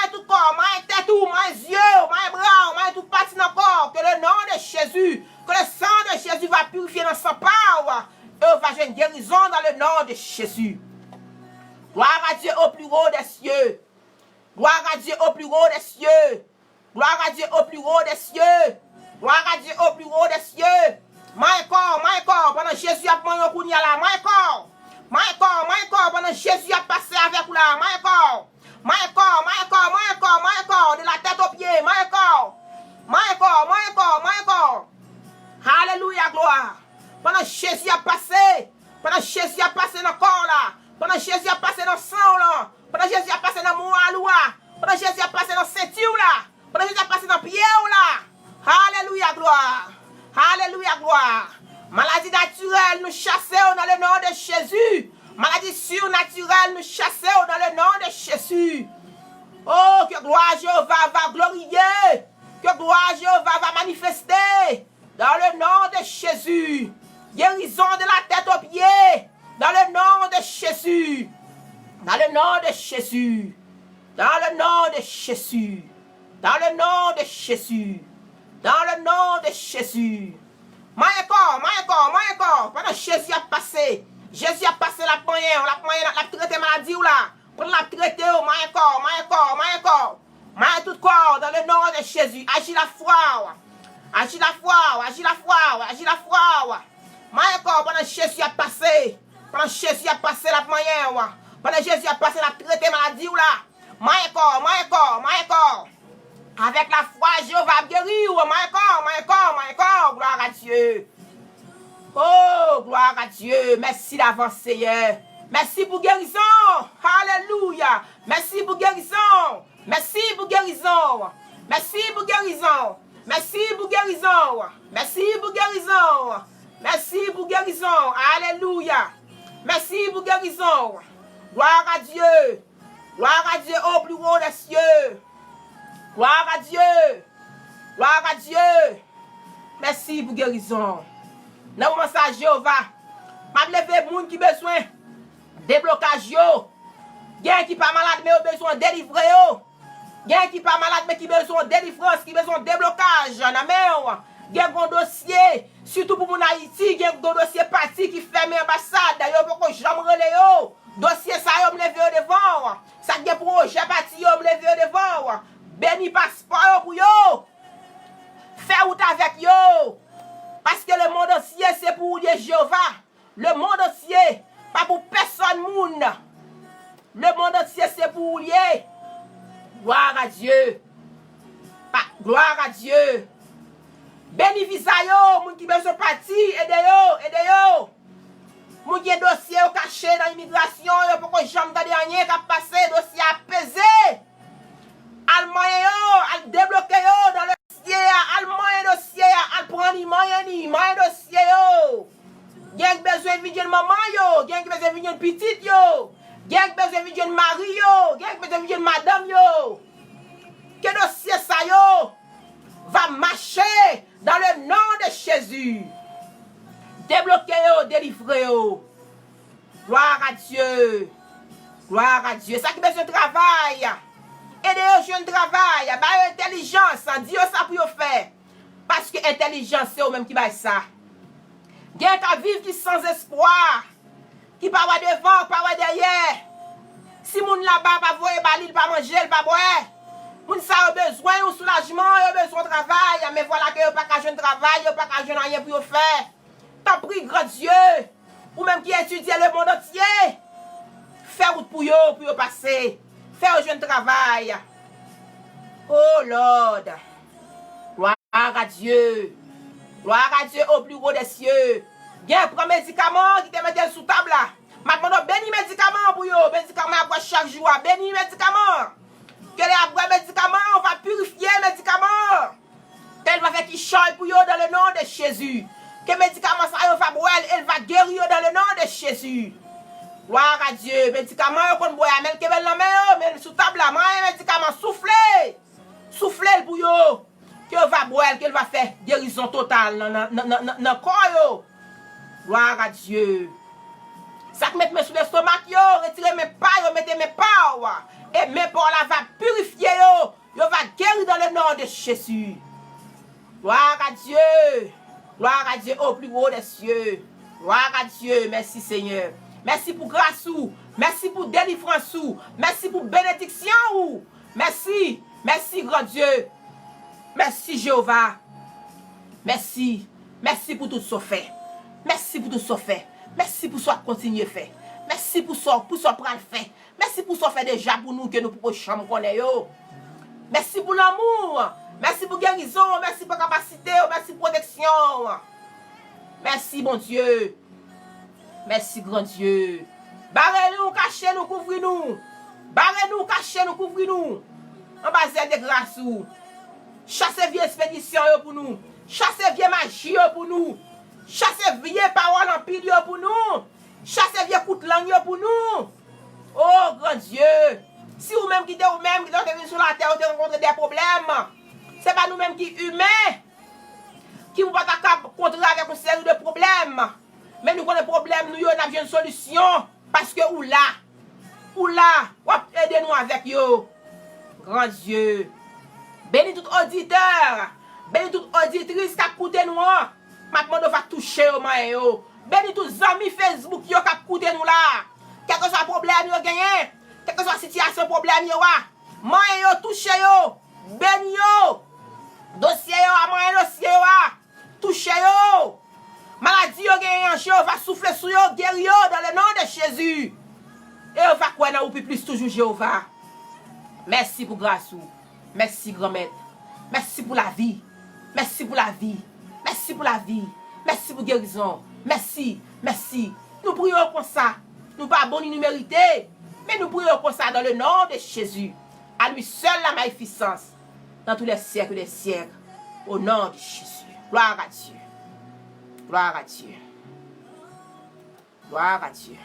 tête tout, moi yeux, moi bras, moi tout parti dans le corps. Que le nom de Jésus, que le sang de Jésus va purifier dans son power. Et on va jouer une guérison dans le nom de Jésus. Gloire à Dieu au plus haut des cieux. Gloire à Dieu au plus haut des cieux. Gloire à Dieu au plus haut des cieux. Gloire à Dieu au plus haut des cieux. My corps, pendant Jésus a pris un coup de là, my corps, pendant Jésus a passé avec là, my corps, de la tête aux pieds, my corps. Alléluia, gloire. Pendant Jésus a passé dans le corps là, pendant Jésus a passé dans le sang là, pendant Jésus a passé dans le moua là, pendant Jésus a passé dans le ceinture là, pendant Jésus a passé dans le pied là. Alléluia, gloire. Alléluia, gloire. Maladie naturelle, nous chassons dans le nom de Jésus. Maladie surnaturelle, nous chassons dans le nom de Jésus. Oh, que gloire Jéhovah va glorifier. Que gloire Jéhovah va manifester. Dans le nom de Jésus. Guérison de la tête aux pieds. Dans le nom de Jésus. Dans le nom de Jésus. Dans le nom de Jésus. Dans le nom de Jésus. Dans le nom de Jésus. My corps. Pendant Jésus a passé la poignée, la traité maladie ou là. Pendant la traité, my corps. My tout corps, dans le nom de Jésus. Agis la foi. My corps, pendant Jésus a passé la poignée, pendant Jésus a passé la traité maladie ou là. My corps. Avec la foi, Jéhovah guérit. My corps. Gloire à Dieu. Oh, gloire à Dieu. Merci d'avance, Seigneur. Merci pour guérison. Alléluia. Merci pour guérison. Alléluia. Merci pour guérison. Gloire à Dieu. Au plus haut des cieux. Gloire à Dieu. Merci pour guérison. Dans mon message, Jéhovah, m'a levé moun qui besoin déblocage yo. Gen qui pas malade mais au besoin délivrer yo. Gen qui pas malade mais qui besoin délivrance, qui besoin déblocage. Amen. Gen un dossier, surtout pour mon Haïti, gen un dossier parti qui ferme ambassade. Yo poko jamais relé yo. Dossier ça yo me levé devant. Ça gen projet parti yo me levé devant. Béni passeport pour yo. Fais route avec yo. Parce que le monde entier c'est pour Dieu Jéhovah. Le monde entier, pas pour personne monde. Le monde entier c'est pour lui. Gloire à Dieu. Gloire à Dieu. Béni visa yo, moun qui besoin parti, aidez yo. Moun qui dossier au caché dans l'immigration, yo pour que jamais dernier qui a passé dossier apaisé. Al moyen yo, al débloquer yo dans le dossier, al moyen dossier, al prendre moyen dossier yo. Gen besoin de venir maman yo, gen besoin de venir petite yo, gen besoin de venir mari yo, gen besoin de venir madame yo. Que dossier ça yo va marcher dans le nom de Jésus. Débloquer yo, délivrer yo. Gloire à Dieu. Ça qui besoin de travail. Aidez aux jeunes travail, bah intelligence, Dieu ça pour faire. Parce que intelligence c'est eux même qui va ça. Gen ka vivre qui sans espoir, qui pas devant, pas derrière. Si moun là-bas pas voyer balil, pas manger, pas boire. Moun ça a besoin de soulagement, a besoin de travail, mais voilà que pas qu'à jeune travail, pas qu'à jeune rien pour faire. T'en prie grand Dieu, ou même qui étudie le monde entier. Fais route pour yo passer. Fais un jeune travail. Oh Lord. Gloire à Dieu. Gloire à Dieu au plus haut des cieux. Bien, prends médicaments qui te mettent sous table là. Maintenant, bénis médicaments pour yo. Médicaments après chaque jour. Bénis médicaments. Que les après médicaments, on va purifier médicaments. Qu'elle va faire qui change pour yo dans le nom de Jésus. Que médicaments ça va boire, elle va guérir dans le nom de Jésus. Gloire à Dieu. Médicaments qu'on boit, mais que la main, mais sous table là, médicaments soufflez. Soufflez pour yo. Que va boire, qu'elle va faire guérison totale dans corps yo. Gloire à Dieu. Ça que mettez sous l'estomac yo, retirez mes pas, yo mettez mes pas. Et mes pas là va purifier yo. Yo va guérir dans le nom de Jésus. Gloire à Dieu. Gloire à Dieu au plus haut des cieux. Gloire à Dieu. Merci Seigneur. Merci pour grâce ou. Merci pour délivrance ou. Merci pour bénédiction ou. Merci. Merci grand Dieu. Merci Jéhovah. Merci. Merci pour tout ce fait. Merci pour tout ce fait. Merci pour ce qu'on continue à faire. Merci pour ce prendre le fait. Merci pour ce fait déjà pour nous que nous pouvons chambre connaître. Merci pour l'amour. Merci pour guérison. Merci pour capacité. Merci pour protection. Merci bon Dieu. Merci grand Dieu. Barrez-nous, cachez-nous, couvrez-nous. Barrez-nous, cachez-nous, couvrez-nous. En bas de grâce. Chassez vieille expédition pour nous. Chassez vieille magie pour nous. Chassez vieille parole en pile pour nous. Chassez vieille coup de langue pour nous. Oh grand Dieu. Si vous-même qui êtes vous-même qui êtes venus sur la terre, vous avez rencontré des problèmes. Ce n'est pas nous-mêmes qui sommes humains. Qui ne pouvons pas contrer avec une série de problèmes. Mais nous avons des problèmes, nous avons une solution. Parce que ou là, aidez-nous avec yo. Grand Dieu. Bénis tout auditeur. Bénis toute auditrice qui a écouté nous. Maintenant, nous va toucher au main. Bénis tous les amis Facebook qui ont écouté nous là. Quel que soit le problème, nous gagnons. Quelle que soit la situation, problème, yo. Main yo, touché yo. Bénis yo. Dossier yo, main dossier yo. Touché yo. Maladie yo gagnant, va souffler sur yo, guérir yo dans le nom de Jésus. Et on va quoi dans plus toujours Jéhovah. Merci pour grâce. Merci grand maître. Merci pour la vie. Merci pour la vie. Merci pour la vie. Merci pour guérison. Merci. Merci. Nous prions comme ça. Nous pas bon nous mériter. Mais nous prions comme ça dans le nom de Jésus. À lui seul la magnificence. Dans tous les siècles des siècles. Au nom de Jésus. Gloire à Dieu. Gloire à Dieu. Gloire à Dieu.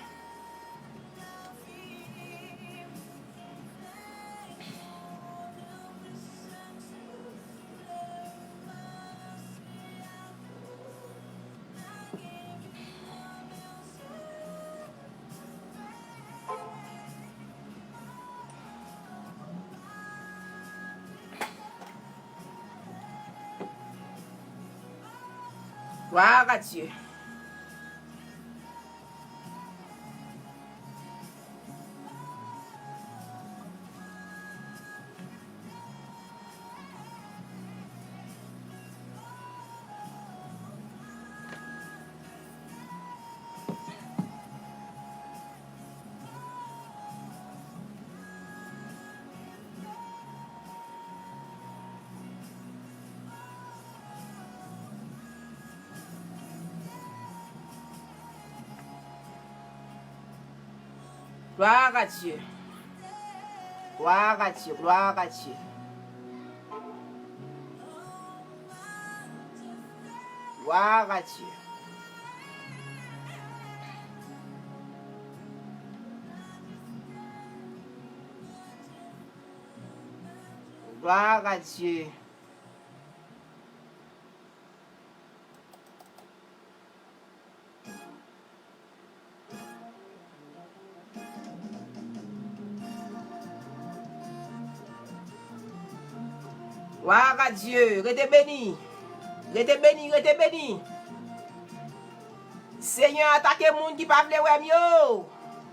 Gloire à Dieu. Gloire à Dieu. Gloire à Dieu. Gloire à Dieu. Gloire à Dieu. Gloire à Dieu. Gloire à Dieu. Rete béni. Rete béni, rete béni. Seigneur, attaque moun qui pa vle wèm yo.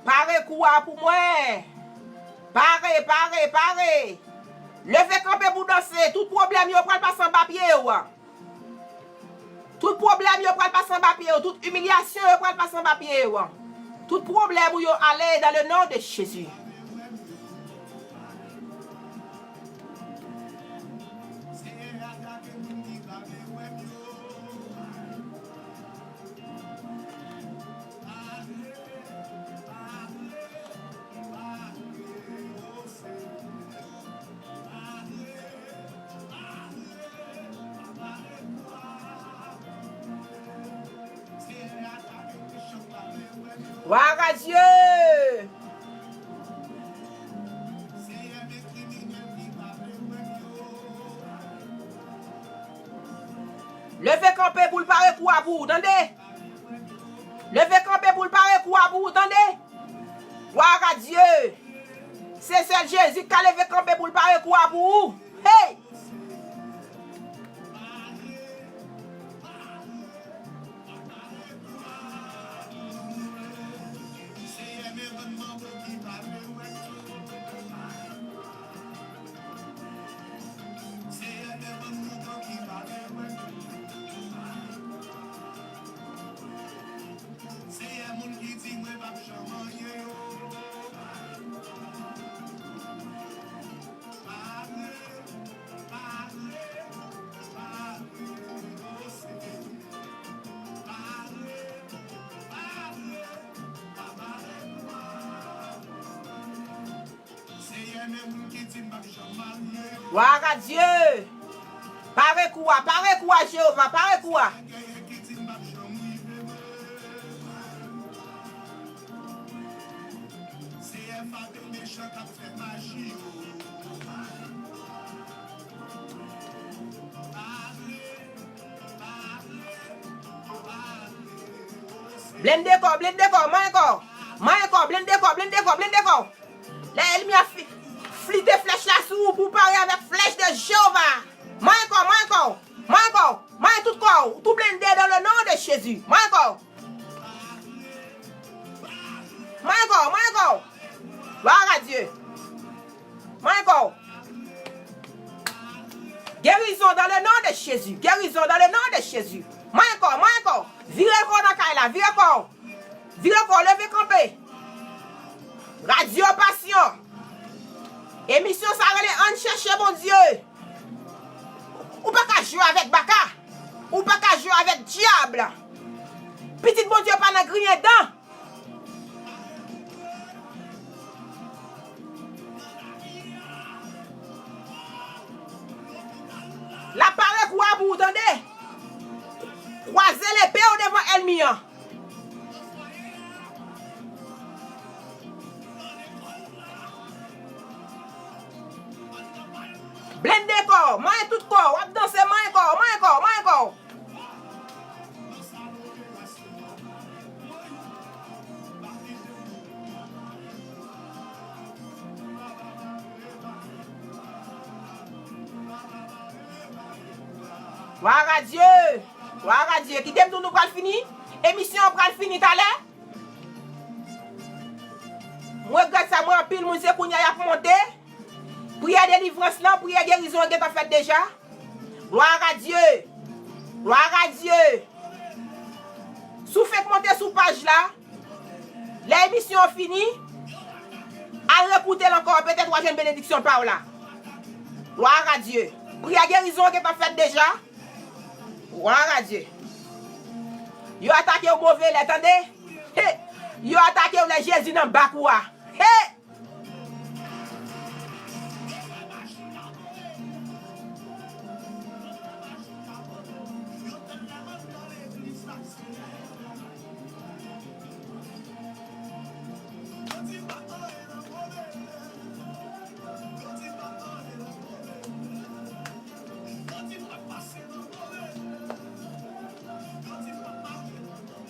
Pare koua pour moi. paré. Levez camper pour danser. Tout problème, yo pral pas sans papier. Tout problème, yo pral pas sans papier. Toute humiliation, yo pral pas sans papier. Tout problème, yo allez dans le nom de Jésus. Gloire à Dieu. Levez camper pour le parer coup à vous, entendez? Levez camper pour le parer coup à vous, entendez? Gloire à Dieu. C'est seul Jésus qui a levé camper pour le parer coup à vous. Hey! Gloire à Dieu. Parez quoi, Jéhovah, parez quoi. Blende corps, blende corps. L'ennemi a flité flèche là sous pour parler avec flèche de Jéhovah. Main tout corps, tout blindé dans le nom de Jésus. Main corps. Gloire à Dieu. Main corps. Guérison dans le nom de Jésus. Main corps. Virez le corps dans Kaila, virez le corps, levez campé. Radio Passion. Émission ça relève en chercher mon Dieu. Ou pas qu'à jouer avec Baka. Ou pas qu'à jouer avec diable. Petit bon Dieu pas dans griller dedans. La parole quoi vous entendez? Croisez l'épée au devant ennemi. Blende corps, main tout corps, on danser main corps. Gloire à Dieu. Qui t'aime tout nous pral fini? Émission pral fini tout à l'heure? Moi regarde ça, moi en pile moun se kounya y a monté. Prière délivrance là, prière guérison qui est fait déjà. Gloire à Dieu. Sous fait monter sous page là. L'émission finie. À écouter encore peut-être troisième bénédiction par là. Gloire à Dieu. Prière guérison qui est fait déjà. Gloire à Dieu. Yo attaqué au mauvais, attendez. Hey. Yo attaqué au Jésus dans Bakoua. Hey.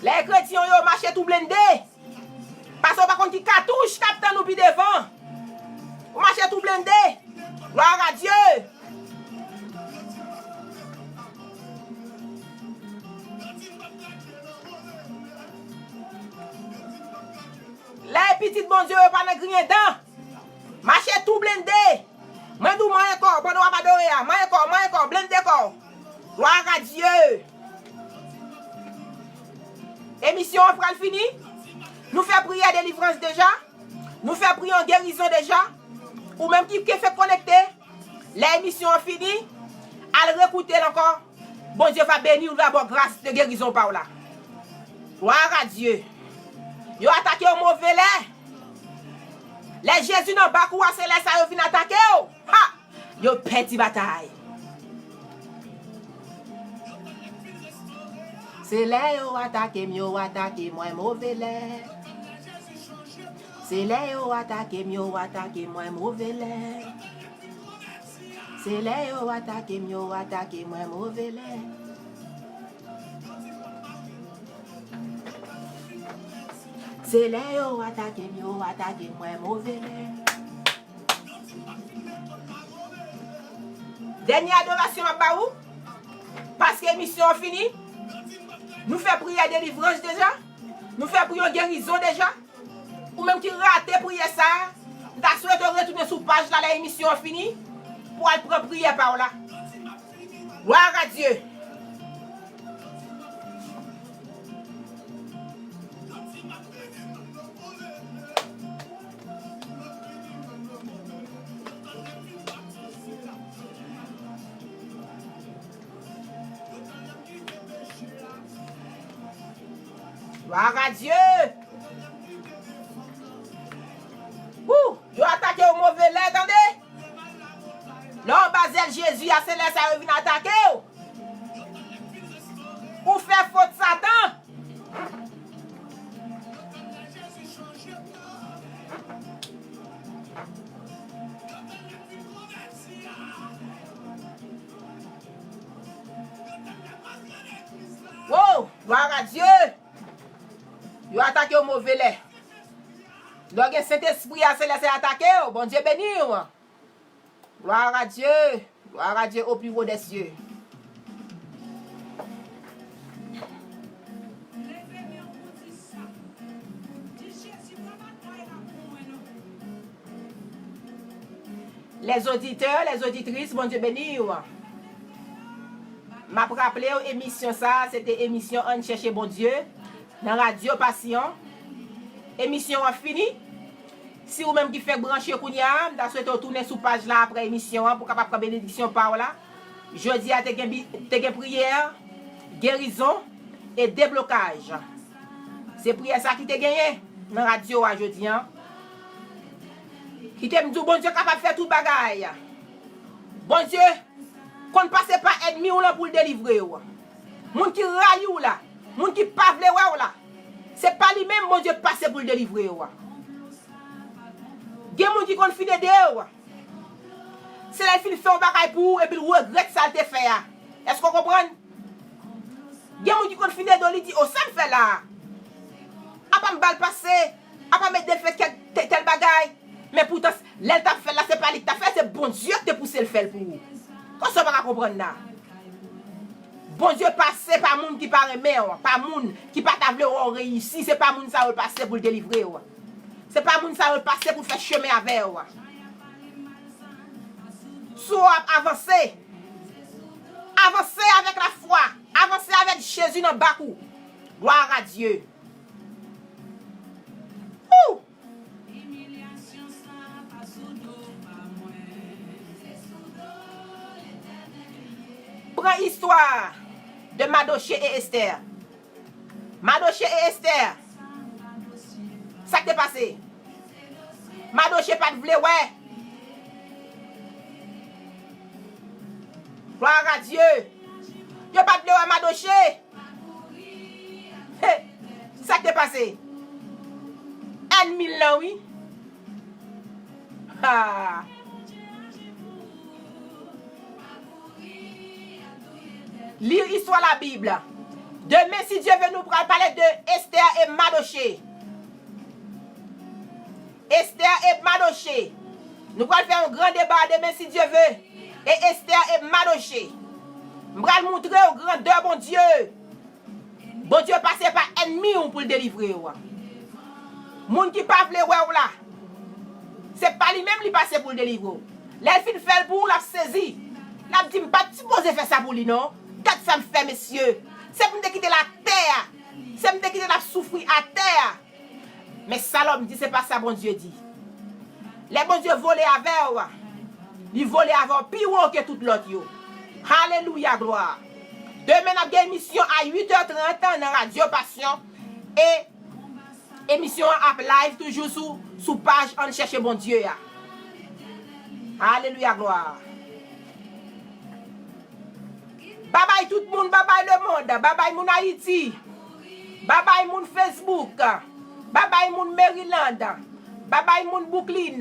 Les chrétiens ont marché tout blindé. Parce qu'on va contre qui cartouche, captain nous puis devant. On marche tout blindé. Gloire à Dieu. Les petites bon Dieu, pas de grien dedans. Marchez tout pas adorer. Moi encore, blende corps. Gloire à Dieu. Émission après le fini. Nous faisons prier à délivrance déjà. Nous faisons prier en guérison déjà. Ou même qui fait connecter. L'émission est finie. Allez réécouter encore. Bon Dieu va bénir, va avoir grâce de guérison par là. Gloire à Dieu. Yo attaqué au mauvais lait. Les Jésus n'ont pas quoi c'est là ça yo vient attaquer. Ha! Yo petit bataille. C'est là yo attaqué moi mauvais lait. C'est là yo attaqué moi mauvais lait. C'est là yo attaqué moi mauvais lait. C'est là yo attaqué moi mauvais lait. Dernière adoration à Baou. Parce que l'émission est finie. Nous faisons prier à délivrance déjà. Nous faisons prier en guérison déjà. Ou même qui rate prier ça. Nous souhaitons retourner sur page là, l'émission est finie. Pour aller prendre prière par là. Gloire à Dieu. Gloire à Dieu. Ouh, tu as attaqué au mauvais lait, attendez. L'homme basel Jésus a céleste à revenir attaquer. Ou faire faute Satan. Wow, gloire à Dieu. Yo attaqué au mauvais lait. Donc, le Saint-Esprit a céleste à attaquer. Bon Dieu béni. Gloire à Dieu. Gloire à Dieu au plus haut des cieux. Les auditeurs, les auditrices, bon Dieu béni. M'a rappelé émission ça, c'était émission On cherche bon Dieu dans Radio Passion. Émission a fini. Si vous même qui fait brancher Kounia, vous souhaitez retourner sur page là après émission pour capable prendre bénédiction par là. Jeudi a te prière, guérison et déblocage. C'est prière ça qui te gagné dans radio aujourd'hui. Qui te dit bon Dieu capable de faire tout bagaille. Bon Dieu, qu'on ne passe pas ennemi ou là pour le délivrer. Moun qui raille ou là, moun qui pas vle ou là. C'est pas lui-même bon Dieu passe pour le délivrer. Il y a des gens qui ont fini de c'est là qu'il fait un bagage pour et puis il regrette ça te fait. Est-ce qu'on comprend? Il y a des gens qui ont fini de lui dit oh ça me fait là. A pas me balle passer, a pas mettre de fait tel bagage. Mais pourtant l'elle t'a fait là c'est pas lui qui t'a fait, c'est bon Dieu qui t'a poussé le faire pour vous. Comment ça va comprendre là? Bon Dieu passe par moun qui pas aimer, pas moun qui pas t'a vle réussir, c'est pas moun ça va passer pour le délivrer. C'est pas moun ça va passer pour faire chemin avec. Soit avancer. Avancer avec la foi. Avancer avec Jésus dans le bakou. Gloire à Dieu. Ouh. Prends l'histoire de Madoché et Esther. Madoché et Esther. Ça qui est passé. Madoché pas de vle, ouais. Gloire à Dieu. Yo pas de vle, ouais, Madoché. Ça qui est passé. 1 000 oui. Ah. Lire l'histoire de la Bible. Demain, si Dieu veut nous parler de Esther et Madoché. Esther et Madoché. Nous allons faire un grand débat demain si Dieu veut. Et Esther et Madoché. Nous allons montrer au grandeur, bon Dieu. Bon Dieu passe par ennemi pour le délivrer. Moun qui pas vle ou là. C'est pas lui-même qui passe pour le délivrer. Les filles fait pour la saisi. La dit pas supposé faire ça pour lui non. Qu'est-ce que ça me fait messieurs? C'est pour me quitter la terre. C'est pour me quitter la souffrir à terre. Mais Salom dit c'est pas ça bon Dieu dit. Les bon Dieu volent avec. Ils volent avec plus haut que tout l'autre yo. Alléluia gloire. Demain on a une émission à 8h30 dans Radio Passion et émission à live toujours sous page on cherche bon Dieu ya. Alléluia gloire. Bye bye tout le monde, bye bye le monde, bye bye mon Haïti. Bye bye mon Facebook. Bye bye mon Maryland. Bye bye mon Brooklyn.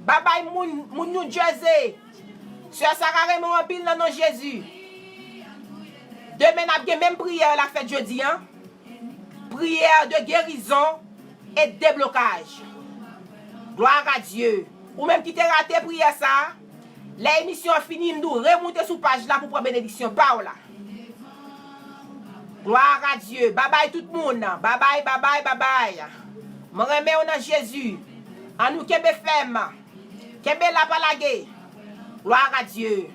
Bye bye mon New Jersey. Sœur Sarah Raymond en pile dans nom Jésus. Demain on a même prière la fête jeudi hein. Prière de guérison et déblocage. Gloire à Dieu. Ou même qui t'a raté prière ça. L'émission finie, nous remonter sur page là pour prendre bénédiction. Paola. Gloire à Dieu. Bye bye tout le monde. Bye bye, bye bye, bye bye. Mon remets on a Jésus. En nous kebe femme. Kebe la palage. Gloire à Dieu.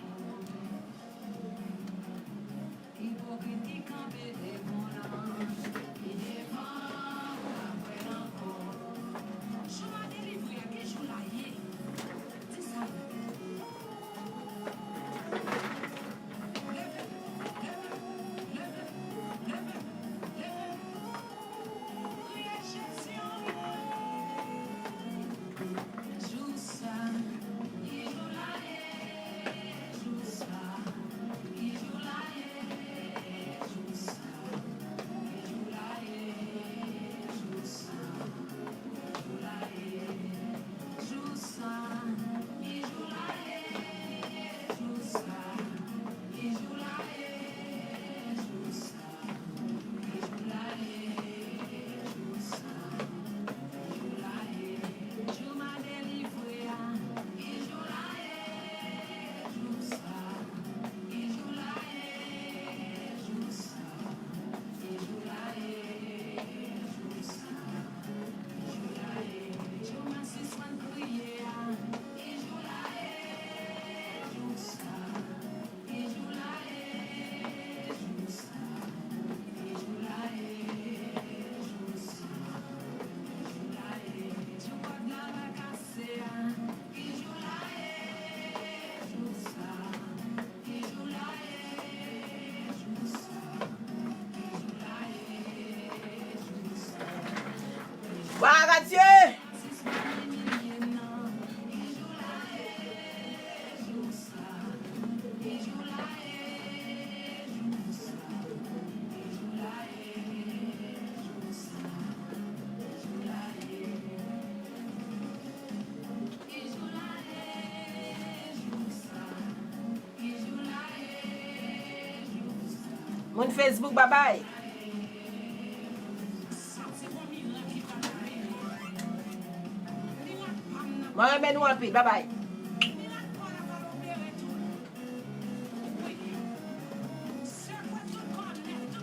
Gloire à Dieu. Mon Facebook, bye bye. Moi, je nous en pile. Bye bye.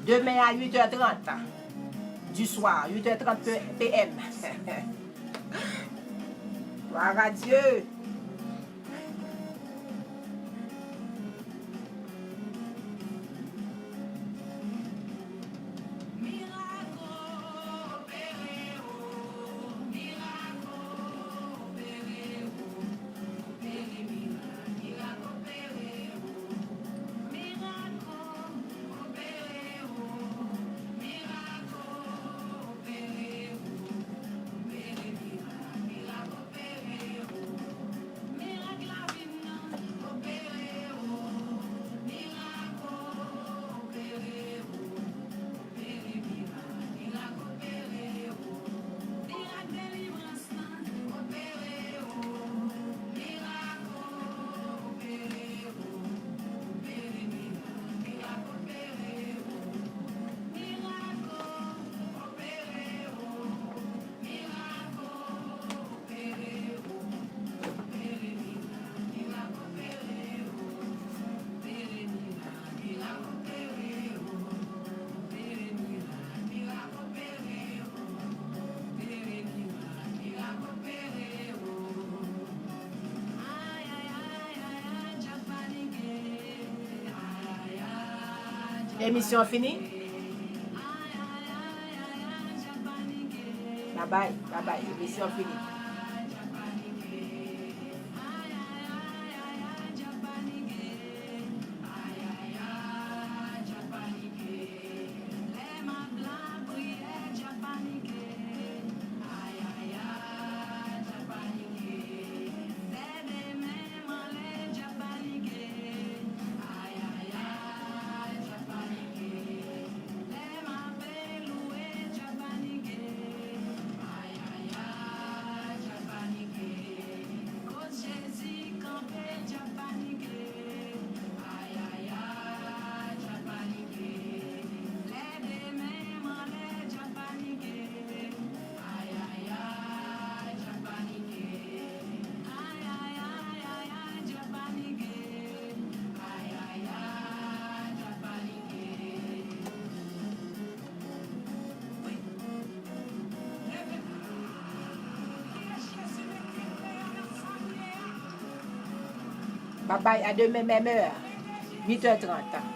Demain à 8h30 du soir, 8h30 PM. Gloire à Dieu. Émission finie. Bye bye, bye bye, émission finie. Bye bye, à demain même heure, 8h30.